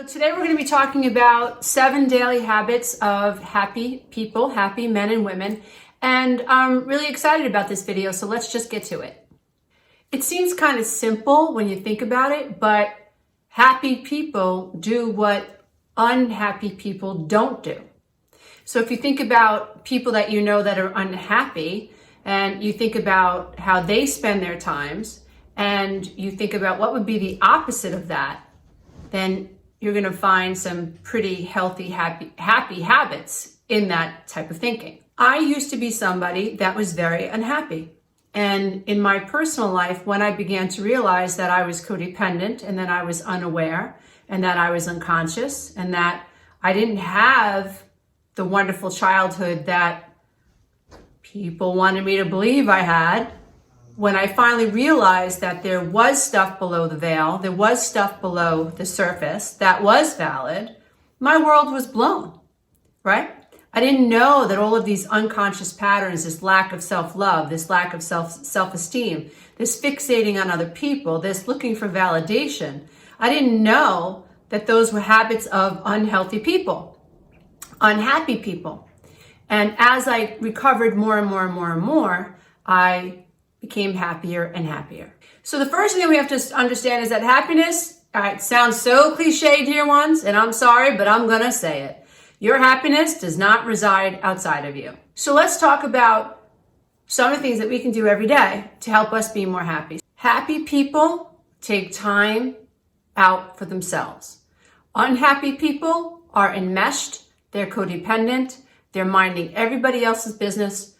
Today we're going to be talking about 7 daily habits of happy people, happy men and women, and I'm really excited about this video, so let's just get to it. It seems kind of simple when you think about it, but happy people do what unhappy people don't do. So if you think about people that you know that are unhappy, and you think about how they spend their times, and you think about what would be the opposite of that, then you're going to find some pretty healthy, happy habits in that type of thinking. I used to be somebody that was very unhappy. And in my personal life, when I began to realize that I was codependent and that I was unaware and that I was unconscious and that I didn't have the wonderful childhood that people wanted me to believe I had, when I finally realized that there was stuff below the veil, there was stuff below the surface that was valid, my world was blown, right? I didn't know that all of these unconscious patterns, this lack of self-love, this lack of self-esteem, this fixating on other people, this looking for validation, I didn't know that those were habits of unhealthy people, unhappy people. And as I recovered more and more and more and more, I became happier and happier. So the first thing we have to understand is that happiness, it sounds so cliched here once, and I'm sorry, but I'm gonna say it. Your happiness does not reside outside of you. So let's talk about some of the things that we can do every day to help us be more happy. Happy people take time out for themselves. Unhappy people are enmeshed, they're codependent, they're minding everybody else's business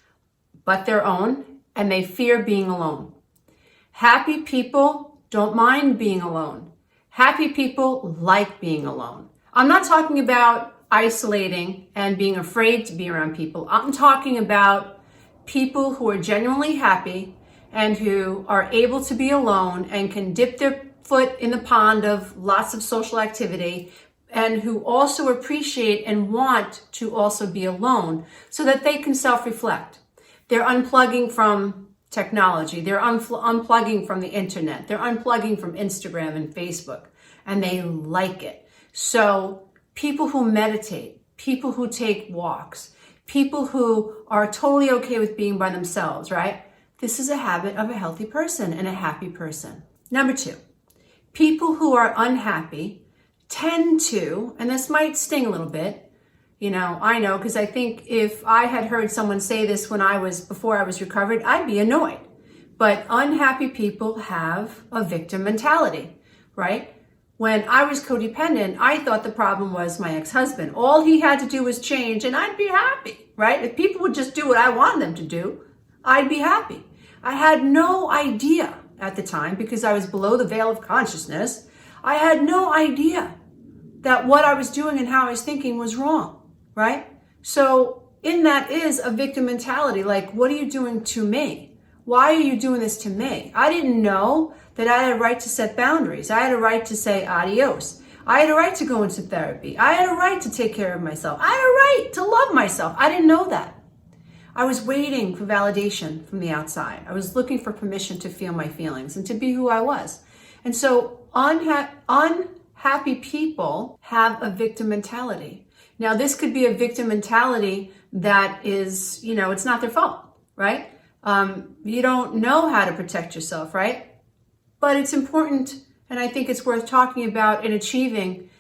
but their own, and they fear being alone. Happy people don't mind being alone. Happy people like being alone. I'm not talking about isolating and being afraid to be around people. I'm talking about people who are genuinely happy and who are able to be alone and can dip their foot in the pond of lots of social activity, and who also appreciate and want to also be alone so that they can self-reflect. They're unplugging from technology. They're unplugging from the internet. They're unplugging from Instagram and Facebook, and they like it. So people who meditate, people who take walks, people who are totally okay with being by themselves, right? This is a habit of a healthy person and a happy person. Number 2, people who are unhappy tend to, and this might sting a little bit, I know, because I think if I had heard someone say this before I was recovered, I'd be annoyed. But unhappy people have a victim mentality, right? When I was codependent, I thought the problem was my ex-husband. All he had to do was change and I'd be happy, right? If people would just do what I wanted them to do, I'd be happy. I had no idea at the time, because I was below the veil of consciousness, I had no idea that what I was doing and how I was thinking was wrong. Right? So in that is a victim mentality. Like, what are you doing to me? Why are you doing this to me? I didn't know that I had a right to set boundaries. I had a right to say adios. I had a right to go into therapy. I had a right to take care of myself. I had a right to love myself. I didn't know that. I was waiting for validation from the outside. I was looking for permission to feel my feelings and to be who I was. And so unhappy people have a victim mentality. Now, this could be a victim mentality that is, it's not their fault, right? You don't know how to protect yourself, right? But it's important, and I think it's worth talking about and achieving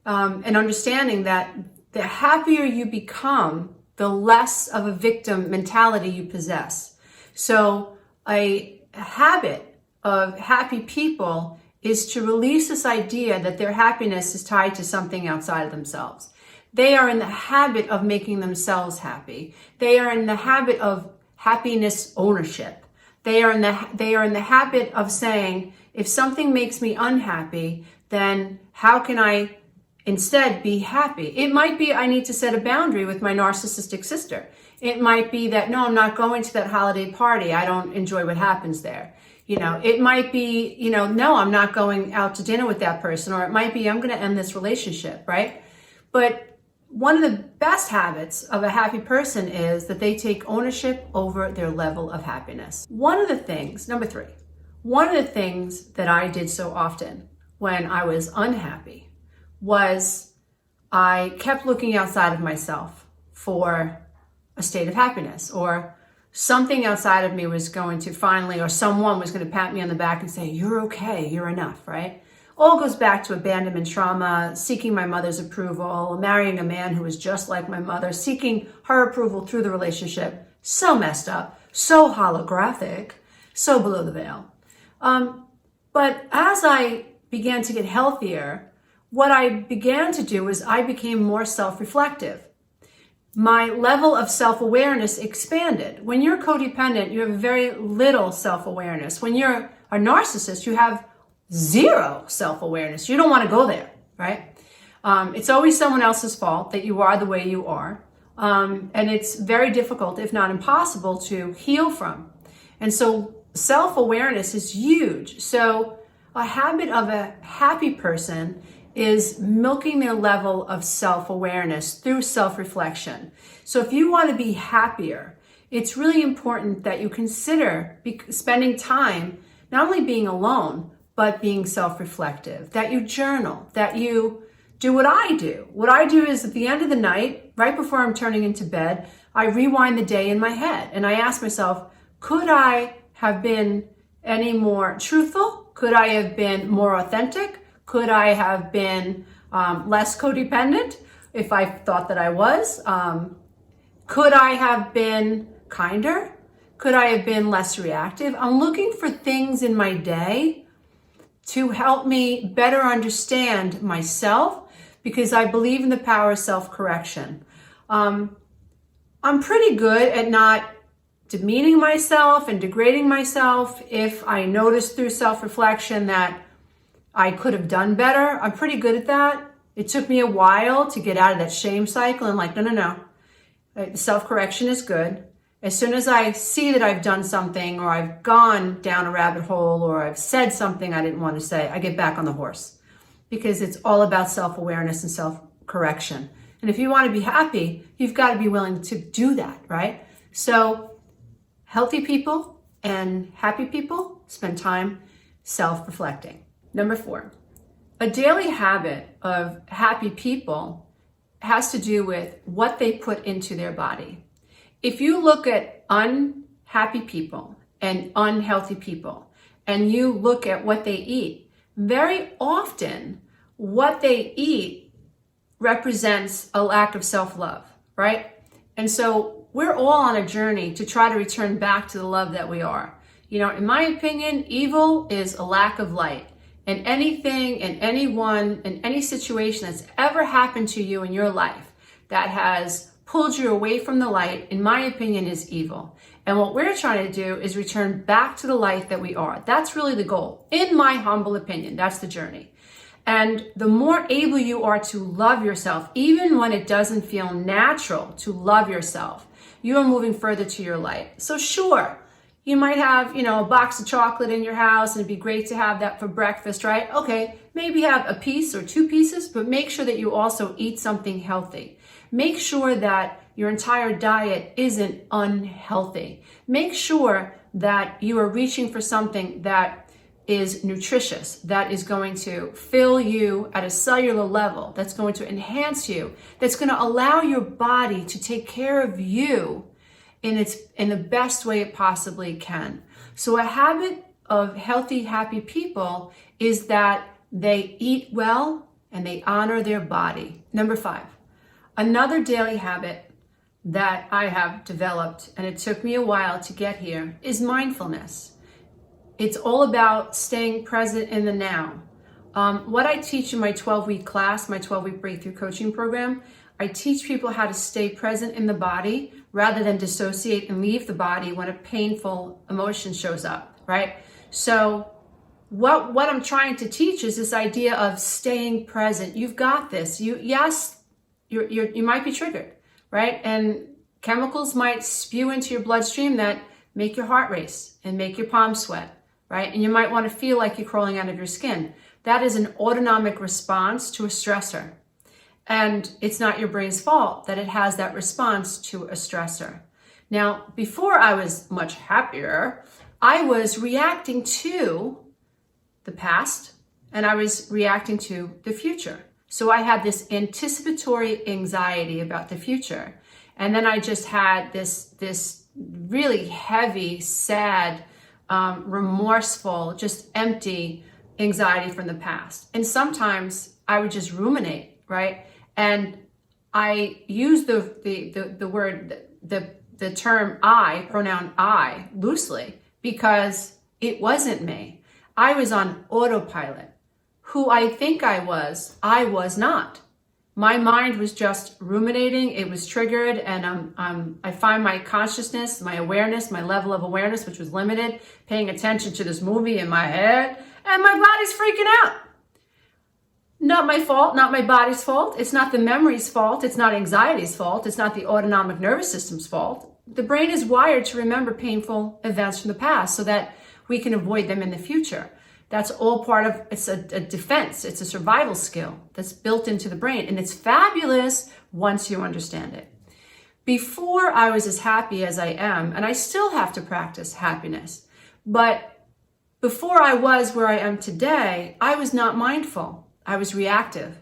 and understanding that the happier you become, the less of a victim mentality you possess. So a habit of happy people is to release this idea that their happiness is tied to something outside of themselves. They are in the habit of making themselves happy. They are in the habit of happiness ownership. They are in the habit of saying, if something makes me unhappy, then how can I instead be happy? It might be I need to set a boundary with my narcissistic sister. It might be that, no, I'm not going to that holiday party. I don't enjoy what happens there. It might be, no, I'm not going out to dinner with that person. Or it might be, I'm going to end this relationship, right? But one of the best habits of a happy person is that they take ownership over their level of happiness. Number 3, one of the things that I did so often when I was unhappy was I kept looking outside of myself for a state of happiness, or something outside of me was going to finally, or someone was going to pat me on the back and say, you're okay, you're enough, right? All goes back to abandonment trauma, seeking my mother's approval, marrying a man who was just like my mother, seeking her approval through the relationship. So messed up, so holographic, so below the veil. But as I began to get healthier, what I began to do is I became more self-reflective. My level of self-awareness expanded. When you're codependent, you have very little self-awareness. When you're a narcissist, you have zero self-awareness. You don't want to go there, right? It's always someone else's fault that you are the way you are. And it's very difficult, if not impossible, to heal from. And so self-awareness is huge. So a habit of a happy person is milking their level of self-awareness through self-reflection. So if you want to be happier, it's really important that you consider spending time not only being alone, but being self-reflective, that you journal, that you do what I do. What I do is at the end of the night, right before I'm turning into bed, I rewind the day in my head and I ask myself, could I have been any more truthful? Could I have been more authentic? Could I have been less codependent if I thought that I was? Could I have been kinder? Could I have been less reactive? I'm looking for things in my day to help me better understand myself, because I believe in the power of self-correction. I'm pretty good at not demeaning myself and degrading myself if I notice through self-reflection that I could have done better. I'm pretty good at that. It took me a while to get out of that shame cycle and like, no. Self-correction is good. As soon as I see that I've done something or I've gone down a rabbit hole or I've said something I didn't want to say, I get back on the horse, because it's all about self-awareness and self-correction. And if you want to be happy, you've got to be willing to do that, right? So healthy people and happy people spend time self-reflecting. Number 4, a daily habit of happy people has to do with what they put into their body. If you look at unhappy people and unhealthy people, and you look at what they eat, very often what they eat represents a lack of self-love, right? And so we're all on a journey to try to return back to the love that we are. You know, in my opinion, evil is a lack of light. And anything and anyone and any situation that's ever happened to you in your life that has pulled you away from the light, in my opinion, is evil. And what we're trying to do is return back to the light that we are. That's really the goal. In my humble opinion, that's the journey. And the more able you are to love yourself, even when it doesn't feel natural to love yourself, you are moving further to your light. So sure, you might have, a box of chocolate in your house and it'd be great to have that for breakfast, right? Okay, maybe have a piece or 2 pieces, but make sure that you also eat something healthy. Make sure that your entire diet isn't unhealthy. Make sure that you are reaching for something that is nutritious, that is going to fill you at a cellular level, that's going to enhance you, that's going to allow your body to take care of you in the best way it possibly can. So a habit of healthy, happy people is that they eat well and they honor their body. Number 5, another daily habit that I have developed, and it took me a while to get here, is mindfulness. It's all about staying present in the now. What I teach in my 12-week class, my 12-week breakthrough coaching program, I teach people how to stay present in the body rather than dissociate and leave the body when a painful emotion shows up, right? So what I'm trying to teach is this idea of staying present. You've got this. You might be triggered, right? And chemicals might spew into your bloodstream that make your heart race and make your palms sweat, right? And you might want to feel like you're crawling out of your skin. That is an autonomic response to a stressor. And it's not your brain's fault that it has that response to a stressor. Now, before I was much happier, I was reacting to the past and I was reacting to the future. So I had this anticipatory anxiety about the future. And then I just had this really heavy, sad, remorseful, just empty anxiety from the past. And sometimes I would just ruminate, right? And I use the word, the term I, pronoun I, loosely, because it wasn't me. I was on autopilot. Who I think I was not. My mind was just ruminating. It was triggered, and I find my consciousness, my awareness, my level of awareness, which was limited, paying attention to this movie in my head, and my body's freaking out. Not my fault, not my body's fault. It's not the memory's fault. It's not anxiety's fault. It's not the autonomic nervous system's fault. The brain is wired to remember painful events from the past so that we can avoid them in the future. That's all part of, it's a defense. It's a survival skill that's built into the brain. And it's fabulous once you understand it. Before I was as happy as I am, and I still have to practice happiness, but before I was where I am today, I was not mindful. I was reactive.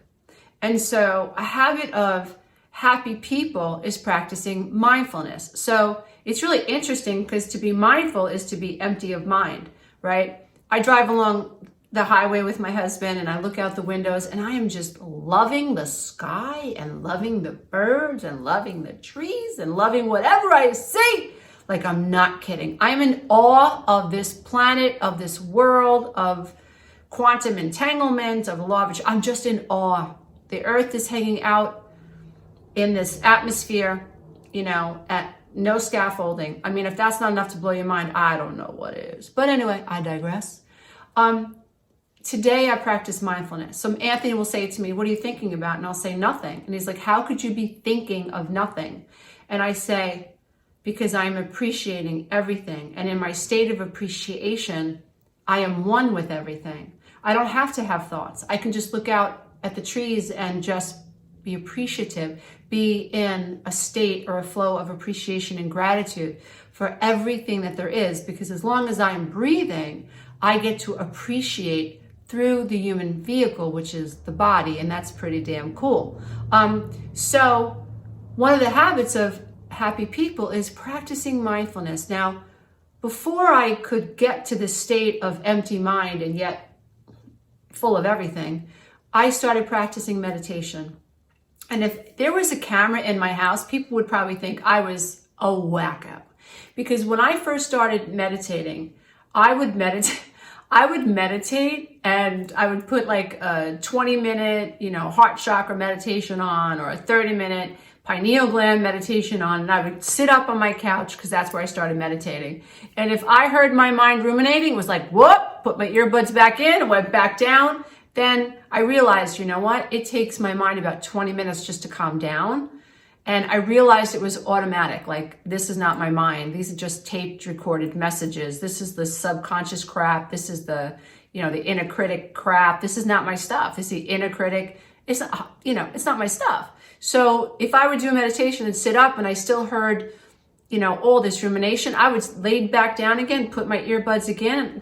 And so a habit of happy people is practicing mindfulness. So it's really interesting because to be mindful is to be empty of mind, right? I drive along the highway with my husband and I look out the windows and I am just loving the sky and loving the birds and loving the trees and loving whatever I see. Like, I'm not kidding. I'm in awe of this planet, of this world, of quantum entanglement, of the law of, I'm just in awe. The earth is hanging out in this atmosphere, at no scaffolding. I mean, if that's not enough to blow your mind, I don't know what is. But anyway, I digress. Today I practice mindfulness. So Anthony will say to me, what are you thinking about? And I'll say nothing. And he's like, how could you be thinking of nothing? And I say, because I'm appreciating everything. And in my state of appreciation, I am one with everything. I don't have to have thoughts. I can just look out at the trees and just be appreciative, be in a state or a flow of appreciation and gratitude for everything that there is, because as long as I'm breathing, I get to appreciate through the human vehicle, which is the body, and that's pretty damn cool. So one of the habits of happy people is practicing mindfulness. Now, before I could get to this state of empty mind and yet full of everything, I started practicing meditation. And if there was a camera in my house, people would probably think I was a wacko. Because when I first started meditating, I would meditate and I would put like a 20-minute, heart chakra meditation on, or a 30-minute pineal gland meditation on, and I would sit up on my couch because that's where I started meditating. And if I heard my mind ruminating, it was like, whoop, put my earbuds back in and went back down. Then I realized, it takes my mind about 20 minutes just to calm down. And I realized it was automatic. Like, this is not my mind. These are just taped, recorded messages. This is the subconscious crap. This is the, the inner critic crap. This is not my stuff. This is the inner critic. It's not, it's not my stuff. So if I would do a meditation and sit up and I still heard, all this rumination, I would lay back down again, put my earbuds again,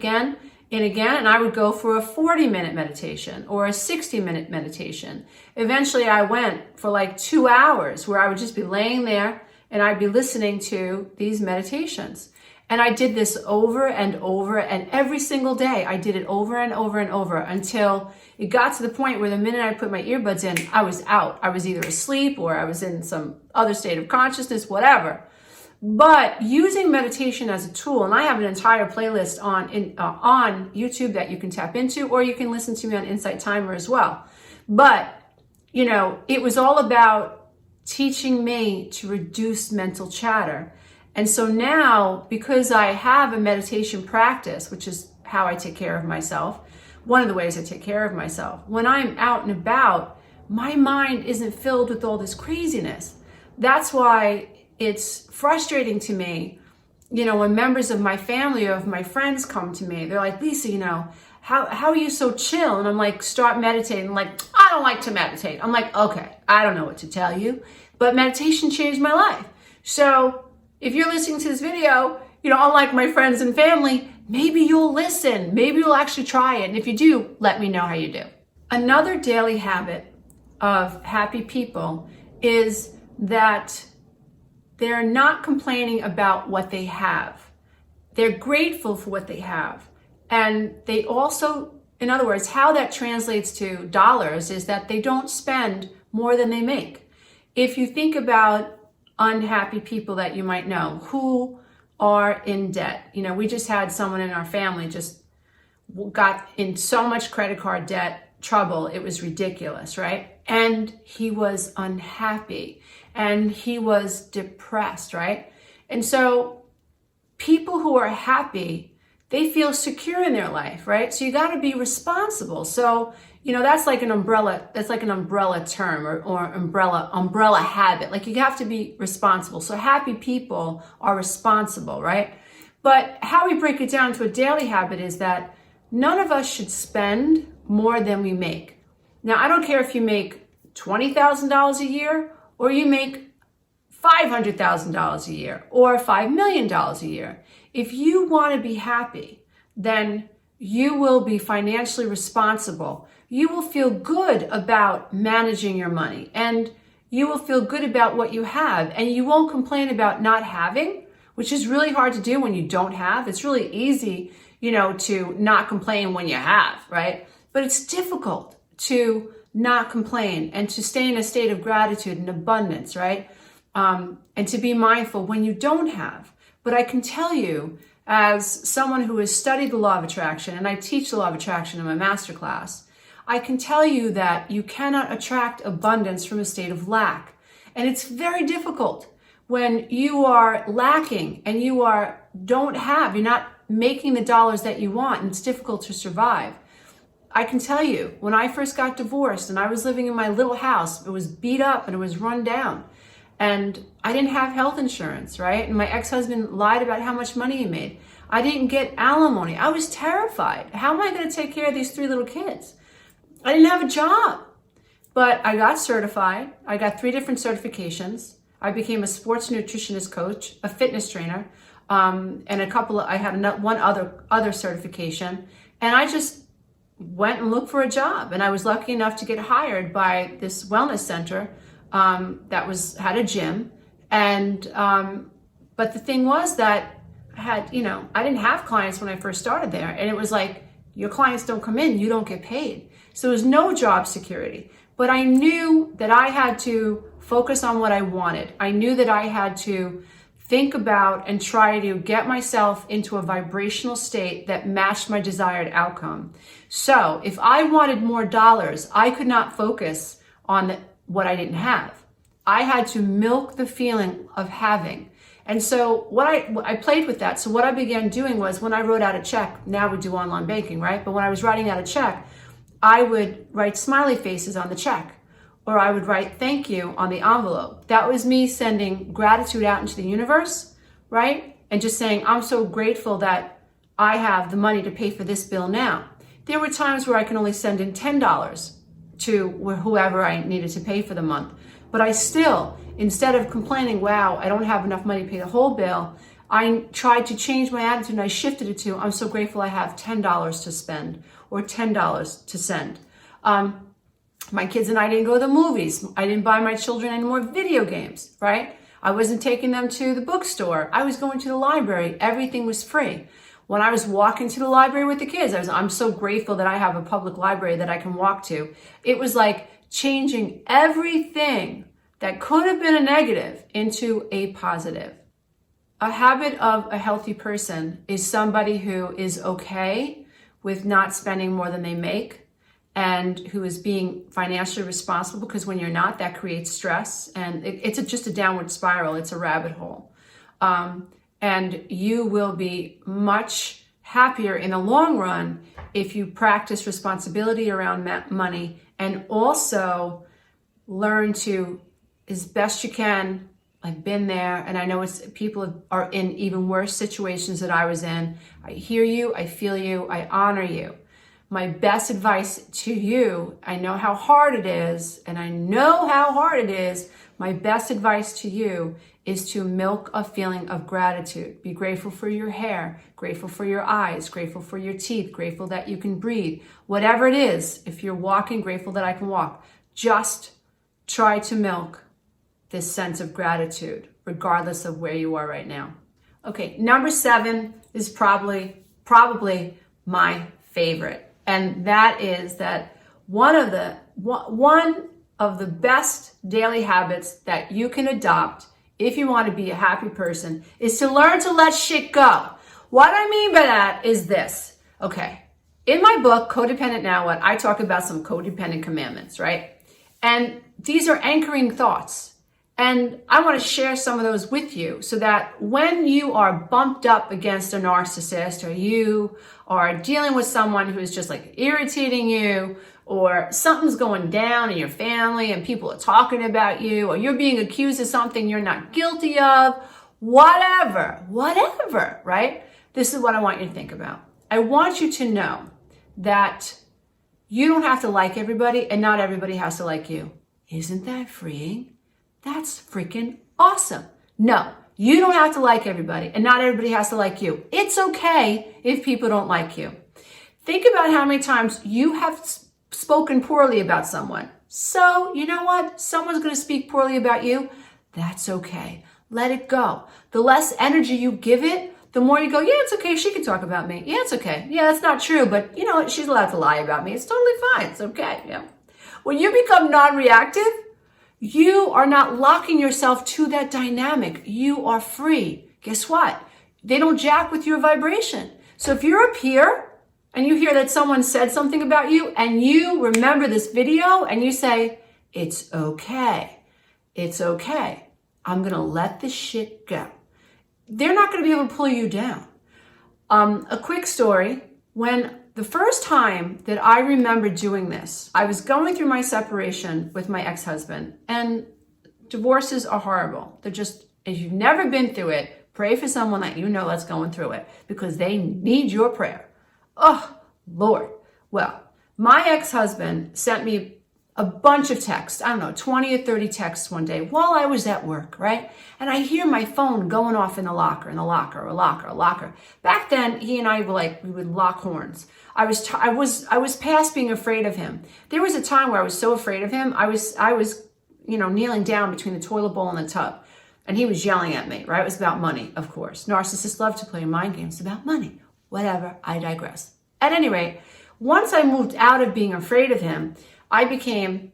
and I would go for a 40-minute meditation or a 60-minute meditation. Eventually I went for like 2 hours where I would just be laying there and I'd be listening to these meditations. And I did this over and over, and every single day I did it over and over and over until it got to the point where the minute I put my earbuds in, I was out. I was either asleep or I was in some other state of consciousness, whatever. But using meditation as a tool, and I have an entire playlist on YouTube that you can tap into, or you can listen to me on Insight Timer as well. But, it was all about teaching me to reduce mental chatter. And so now, because I have a meditation practice, which is how I take care of myself, one of the ways I take care of myself, when I'm out and about, my mind isn't filled with all this craziness. That's why it's frustrating to me, when members of my family or of my friends come to me. They're like, Lisa, how are you so chill? And I'm like, start meditating. I'm like, I don't like to meditate. I'm like, okay, I don't know what to tell you, but meditation changed my life. So if you're listening to this video, unlike my friends and family, maybe you'll listen. Maybe you'll actually try it. And if you do, let me know how you do. Another daily habit of happy people is that they're not complaining about what they have. They're grateful for what they have. And they also, in other words, how that translates to dollars is that they don't spend more than they make. If you think about unhappy people that you might know who are in debt, we just had someone in our family just got in so much credit card debt trouble, it was ridiculous, right? And he was unhappy and he was depressed, right? And so people who are happy, they feel secure in their life, right? So you got to be responsible. So, that's like an umbrella term or umbrella habit. Like you have to be responsible. So happy people are responsible, right? But how we break it down to a daily habit is that none of us should spend more than we make. Now, I don't care if you make $20,000 a year or you make $500,000 a year or $5 million a year. If you want to be happy, then you will be financially responsible. You will feel good about managing your money and you will feel good about what you have and you won't complain about not having, which is really hard to do when you don't have. It's really easy, to not complain when you have, right? But it's difficult to not complain and to stay in a state of gratitude and abundance, right? And to be mindful when you don't have. But I can tell you, as someone who has studied the law of attraction, and I teach the law of attraction in my masterclass, I can tell you that you cannot attract abundance from a state of lack. And it's very difficult when you are lacking and you're not making the dollars that you want, and it's difficult to survive. I can tell you, when I first got divorced and I was living in my little house, it was beat up and it was run down. And I didn't have health insurance, right? And my ex-husband lied about how much money he made. I didn't get alimony. I was terrified. How am I going to take care of these 3 little kids? I didn't have a job. But I got certified. I got 3 different certifications. I became a sports nutritionist coach, a fitness trainer, and I had one other certification. And I just went and looked for a job. And I was lucky enough to get hired by this wellness center that had a gym. And but the thing was that I didn't have clients when I first started there. And it was like, your clients don't come in, you don't get paid. So there was no job security. But I knew that I had to focus on what I wanted. I knew that I had to think about and try to get myself into a vibrational state that matched my desired outcome. So if I wanted more dollars, I could not focus on what I didn't have. I had to milk the feeling of having. And so I played with that. So what I began doing was, when I wrote out a check, now we do online banking, right? But when I was writing out a check, I would write smiley faces on the check, or I would write thank you on the envelope. That was me sending gratitude out into the universe, right? And just saying, I'm so grateful that I have the money to pay for this bill now. There were times where I can only send in $10 to whoever I needed to pay for the month. But I still, instead of complaining, wow, I don't have enough money to pay the whole bill, I tried to change my attitude and I shifted it to, I'm so grateful I have $10 to spend or $10 to send. My kids and I didn't go to the movies. I didn't buy my children any more video games, right? I wasn't taking them to the bookstore. I was going to the library. Everything was free. When I was walking to the library with the kids, I'm so grateful that I have a public library that I can walk to. It was like changing everything that could have been a negative into a positive. A habit of a healthy person is somebody who is okay with not spending more than they make and who is being financially responsible, because when you're not, that creates stress and it's just a downward spiral. It's a rabbit hole. And you will be much happier in the long run if you practice responsibility around money and also learn to, as best you can, I've been there, and I know people are in even worse situations that I was in. I hear you, I feel you, I honor you. My best advice to you, I know how hard it is, my best advice to you is to milk a feeling of gratitude. Be grateful for your hair, grateful for your eyes, grateful for your teeth, grateful that you can breathe. Whatever it is, if you're walking, grateful that I can walk. just try to milk this sense of gratitude, regardless of where you are right now. Okay, number 7 is probably my favorite. And that is that one of the best daily habits that you can adopt if you want to be a happy person is to learn to let shit go. What I mean by that is this. Okay, in my book, Codependent Now What, I talk about some codependent commandments, right? And these are anchoring thoughts. And I want to share some of those with you so that when you are bumped up against a narcissist, or you are dealing with someone who is just like irritating you, or something's going down in your family and people are talking about you, or you're being accused of something you're not guilty of, whatever, right? This is what I want you to think about. I want you to know that you don't have to like everybody, and not everybody has to like you. Isn't that freeing? That's freaking awesome. No, you don't have to like everybody, and not everybody has to like you. It's okay if people don't like you. Think about how many times you have spoken poorly about someone. So, you know what? Someone's going to speak poorly about you. That's okay. Let it go. The less energy you give it, the more you go, yeah, it's okay. She can talk about me. Yeah, it's okay. Yeah, that's not true, but you know what? She's allowed to lie about me. It's totally fine. It's okay. Yeah. When you become non-reactive, you are not locking yourself to that dynamic. You are free. Guess what? They don't jack with your vibration. So if you're up here and you hear that someone said something about you and you remember this video and you say, it's okay. It's okay. I'm going to let this shit go. They're not going to be able to pull you down. A quick story. When the first time that I remember doing this, I was going through my separation with my ex-husband, and divorces are horrible. They're just, if you've never been through it, pray for someone that you know that's going through it, because they need your prayer. Oh, Lord. Well, my ex-husband sent me a bunch of texts, I don't know, 20 or 30 texts one day while I was at work, right? And I hear my phone going off in the locker. Back then, he and I were like, we would lock horns. I was past being afraid of him. There was a time where I was so afraid of him, I was, kneeling down between the toilet bowl and the tub. And he was yelling at me, right? It was about money, of course. Narcissists love to play mind games about money. Whatever, I digress. At any rate, once I moved out of being afraid of him, I became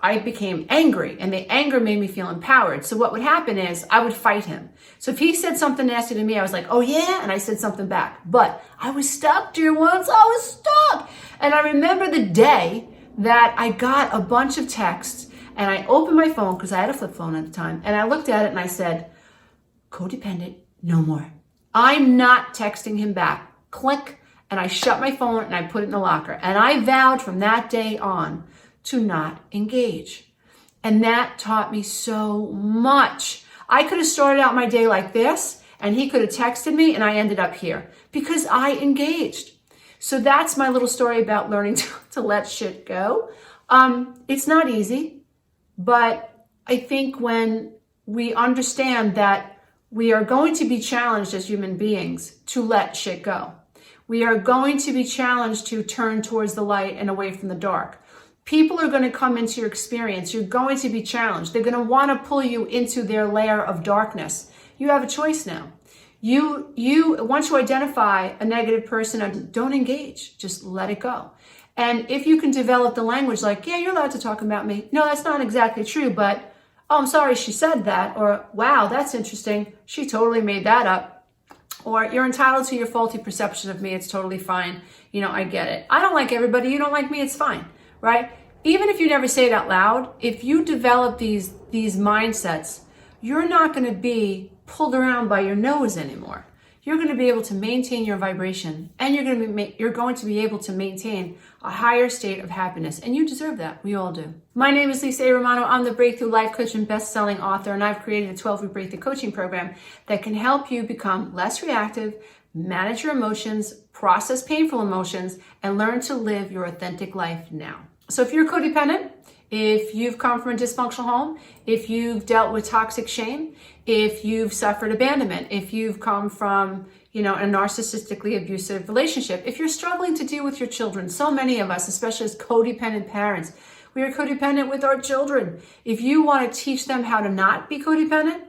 angry, and the anger made me feel empowered. So what would happen is I would fight him. So if he said something nasty to me, I was like, oh yeah, and I said something back. But I was stuck, dear ones, I was stuck. And I remember the day that I got a bunch of texts, and I opened my phone, because I had a flip phone at the time, and I looked at it and I said, codependent, no more. I'm not texting him back. Click. And I shut my phone and I put it in the locker. And I vowed from that day on to not engage. And that taught me so much. I could have started out my day like this, and he could have texted me, and I ended up here because I engaged. So that's my little story about learning to let shit go. It's not easy, but I think when we understand that we are going to be challenged as human beings to let shit go. We are going to be challenged to turn towards the light and away from the dark. People are going to come into your experience. You're going to be challenged. They're going to want to pull you into their layer of darkness. You have a choice now. Once you identify a negative person, don't engage. Just let it go. And if you can develop the language like, yeah, you're allowed to talk about me. No, that's not exactly true, but, oh, I'm sorry she said that. Or, wow, that's interesting. She totally made that up. Or you're entitled to your faulty perception of me. It's totally fine. I get it. I don't like everybody. You don't like me. It's fine, right? Even if you never say it out loud, if you develop these mindsets, you're not going to be pulled around by your nose anymore. You're going to be able to maintain your vibration, and you're going to be able to maintain a higher state of happiness. And you deserve that. We all do. My name is Lisa A. Romano. I'm the Breakthrough Life Coach and best-selling author, and I've created a 12-week Breakthrough Coaching program that can help you become less reactive, manage your emotions, process painful emotions, and learn to live your authentic life now. So if you're codependent, if you've come from a dysfunctional home, if you've dealt with toxic shame, if you've suffered abandonment, if you've come from, a narcissistically abusive relationship, if you're struggling to deal with your children, so many of us, especially as codependent parents, We are codependent with our children. If you want to teach them how to not be codependent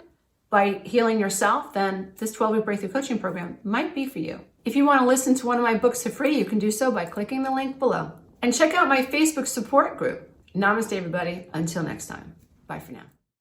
by healing yourself, then this 12-week breakthrough coaching program might be for you. If you want to listen to one of my books for free, you can do so by clicking the link below. And check out my Facebook support group. Namaste, everybody. Until next time. Bye for now.